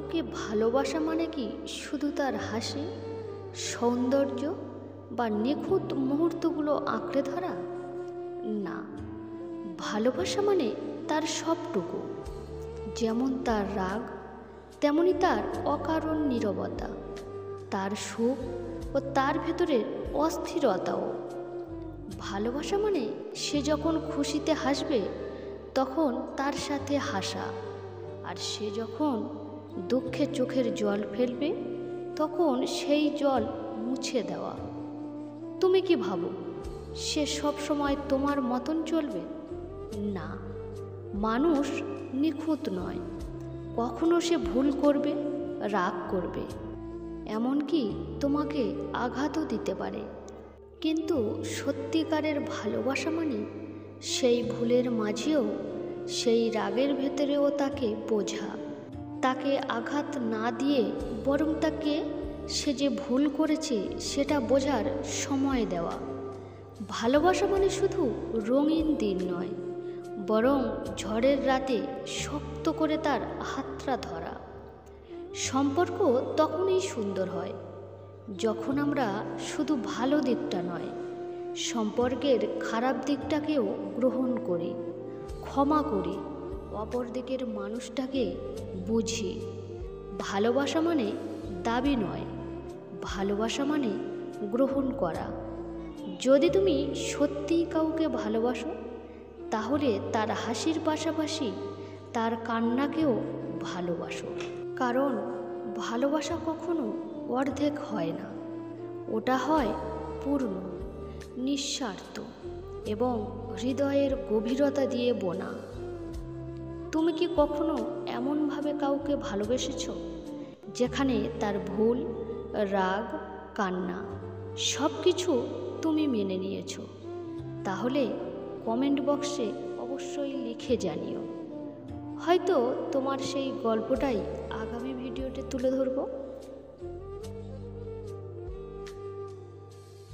কাউকে ভালোবাসা মানে কি শুধু তার হাসি, সৌন্দর্য বা নিখুঁত মুহূর্তগুলো আঁকড়ে ধরা? না, ভালোবাসা মানে তার সবটুকু। যেমন তার রাগ, তেমনি তার অকারণ নীরবতা, তার সুখ ও তার ভেতরের অস্থিরতাও। ভালোবাসা মানে সে যখন খুশিতে হাসবে তখন তার সাথে হাসা, আর সে যখন দুঃখে চোখের জল ফেলবে তখন সেই জল মুছে দেওয়া। তুমি কি ভাবো সে সব সময় তোমার মতন চলবে? না, মানুষ নিখুঁত নয়। কখনো সে ভুল করবে, রাগ করবে, এমনকি তোমাকে আঘাতও দিতে পারে। কিন্তু সত্যিকারের ভালোবাসা মানে সেই ভুলের মাঝেও, সেই রাগের ভেতরেও তাকে বোঝা, তাকে আঘাত না দিয়ে বরং তাকে সে যে ভুল করেছে সেটা বোঝার সময় দেওয়া। ভালোবাসা মানে শুধু রঙিন দিন নয়, বরং ঝড়ের রাতে শক্ত করে তার হাতটা ধরা। সম্পর্ক তখনই সুন্দর হয় যখন আমরা শুধু ভালো দিকটা নয়, সম্পর্কের খারাপ দিকটাকেও গ্রহণ করি, ক্ষমা করি, অপর দিকের মানুষটাকে বুঝি। ভালোবাসা মানে দাবি নয়, ভালোবাসা মানে গ্রহণ করা। যদি তুমি সত্যিই কাউকে ভালোবাসো তাহলে তার হাসির পাশাপাশি তার কান্নাকেও ভালোবাসো। কারণ ভালোবাসা কখনো অর্ধেক হয় না, ওটা হয় পূর্ণ, নিঃস্বার্থ এবং হৃদয়ের গভীরতা দিয়ে বোনা। তুমি কি কখনো এমনভাবে কাউকে ভালোবেসেছ যেখানে তার ভুল, রাগ, কান্না সব কিছু তুমি মেনে নিয়েছ? তাহলে কমেন্ট বক্সে অবশ্যই লিখে জানিও। হয়তো তোমার সেই গল্পটাই আগামী ভিডিওতে তুলে ধরব।